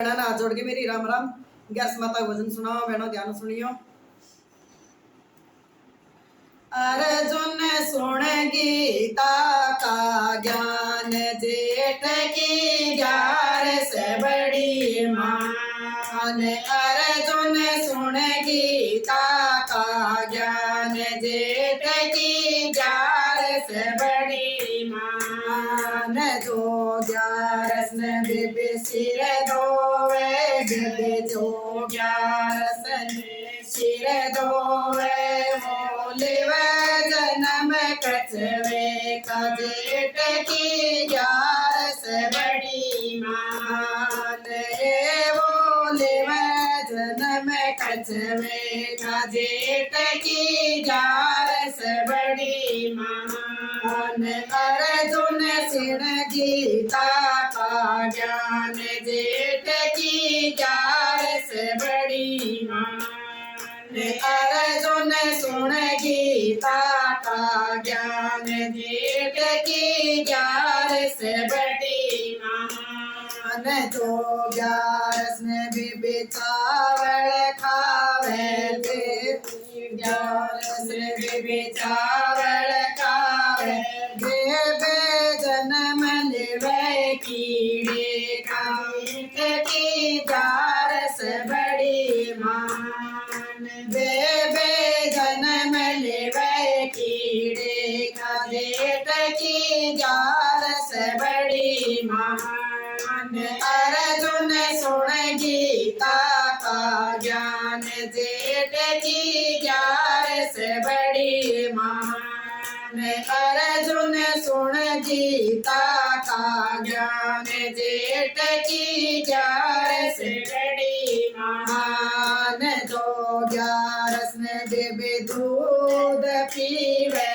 हाथ जोड़ के मेरी राम राम। गैस माता भजन सुनाओ बहनों, ध्यान सुनियो। अर्जुन सुन गीता का ज्ञान, जेठ की 11 से बड़ी मान। अर्जुन सुन गीता का ज्ञान, जेठ की 11 से बड़ी मान। जो 11 ने बेबे सिर धोवे, बेबे जो 11 ने सिर धोवे, जन्म कछवे का जेठ की 11 बड़ी मान। बोले मैं जन्म कछवे का जेठ की 11 बड़ी मान। अर्जुन सिण गीता का ज्ञान, जेठ की 11 बड़ी मान। अर्जुन सुन गीता का ज्ञान, जेठ की 11 बड़ी मान। जो 11 में भी चावल खावे, 11 में भी चावल खावे, बेबे जन्म लेवे कीड़े का, की 11 बड़ी मान। बेबे जन्म लेवे कीड़े का, जेठ की 11 बड़ी मान। अर्जुन सुन गीता का ज्ञान, जेठ की 11 बड़ी मान। अर्जुन सुन गीता का ज्ञान, जेठ की 11 बड़ी मान। जो 11 ने बेबे दूध पीवे,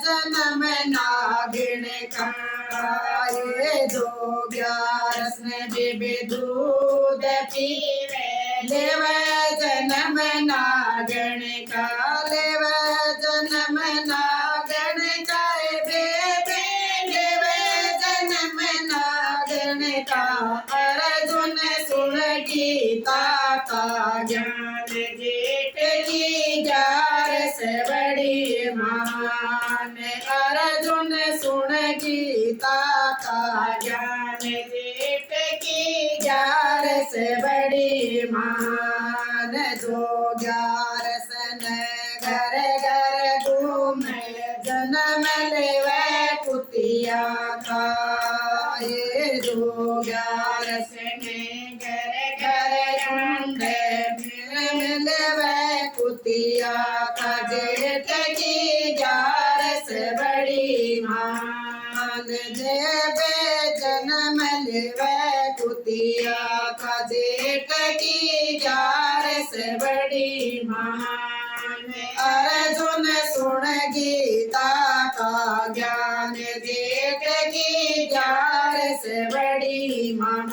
जन्म नागिन खाए। जो 11 ने बेबे दूध पीवे, लेवे जन्म नागण का, लेवे जन्म नागण का, बेबे लेवे जन्म नागण का। अर्जुन सुन गीता का ज्ञान, जेठ की 11 बड़ी मान। अर्जुन सुन गीता का ज्ञान, जेठ की 11 बड़ी मान। जो 11 ने घर घर घूमे, जन्म लेवे कुतिया खाए। जो 11 ने घर घर ढूंढे, मिलवे कुतिया का, जेठ की 11 बड़ी मान। जेबे जन्म लेवे कुतिया का, जेठ की 11 बड़ी मान। अर्जुन सुन गीता का ज्ञान, जेठ की 11 बड़ी मान।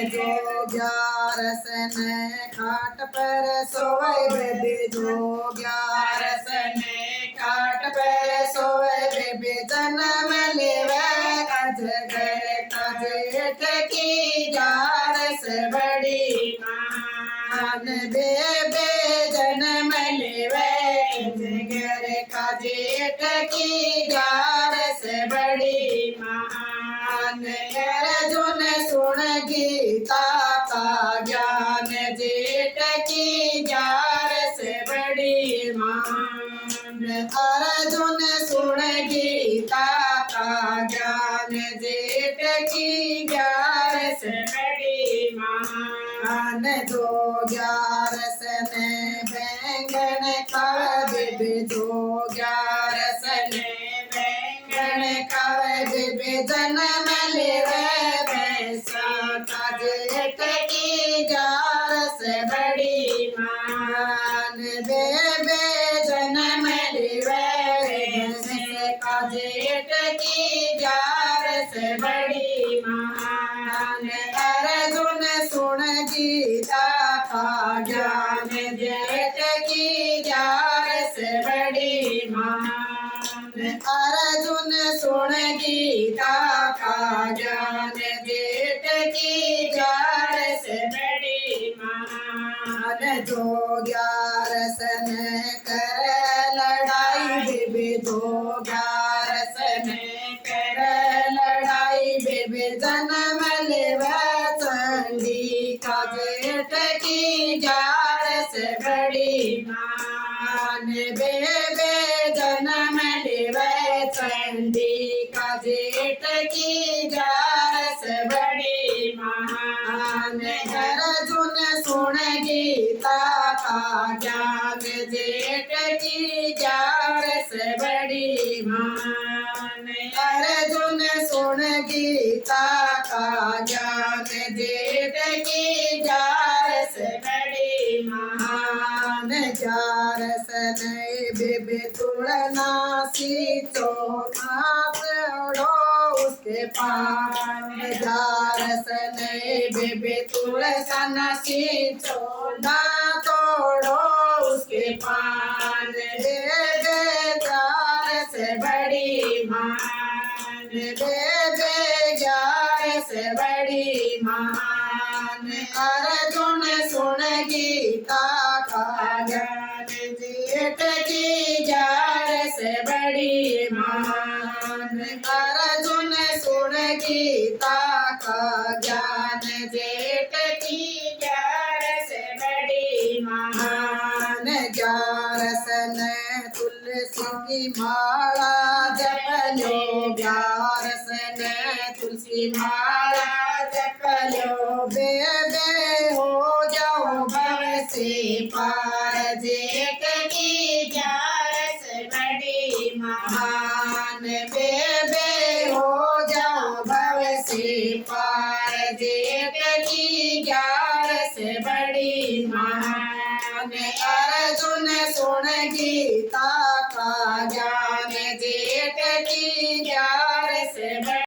जो 11 ने खाट पर सोए, बेबे जो 11 ने खाट पर सोए, बेबे जन्म लेवे अजगर का, जेठ की 11 बड़ी मान। बेबे जन्म लेवे अजगर का, जेठ की 11 बड़ी मान। अर्जुन सुन गीता का ज्ञान, जेठ की 11 बड़ी मान। अर्जुन सुन गीता का ज्ञान, जेठ की 11 बड़ी मान। जो 11 ने बैंगन खावे, बेबे जो 11 ने बैंगन खावे, बेबे जन्म लेवे भैंसा का, जेठ की 11 बड़ी मान। बेबे जन्म लेवे भैंस का, जेठ की 11 बड़ी मान। अर्जुन सुन गीता का ज्ञान, जेठ की 11 बड़ी मान। अर्जुन सुन गीता का ज्ञान, जेठ की जो ग्यारस ने कर लड़ाई बेबे जो ग्यारस ने कर लड़ाई बेबे जन्म लेवे चंडी का जेठ की ग्यारस बड़ी मान बेबे जन्म लेवे चंडी का जेठ की ग्यारस बड़ी महान घर सुन सुन गीता का ज्ञान जेठ की ग्यारस बड़ी महान अर्जुन सुन गीता का ज्ञान जेठ की ग्यारस बड़ी महान ग्यारस नहीं बेबे तुड़ना सीचो नाथ उड़ो उसके पान ग्यारस नहीं बेबे तुड़ना सीचो ना तोड़ो उसके पान बेबे ग्यारस बड़ी मान बेबे ग्यारस बड़ी मान अर्जुन सुन गीता का ज्ञान जेठ की ग्यारस बड़ी मान अर्जुन सुन गीता का ज्ञान जेठ की ग्यारस बड़ी मान ग्यारस ने तुलसी की माला जप लो ग्यारस ने तुलसी माला जप लो बेबे हो जाओ भव से पार जेठ की ग्यारस बड़ी महान बेबे हो जाओ भव से पार जेठ की ग्यारस बड़ी महान अर्जुन सुन गीता का ज्ञान जेठ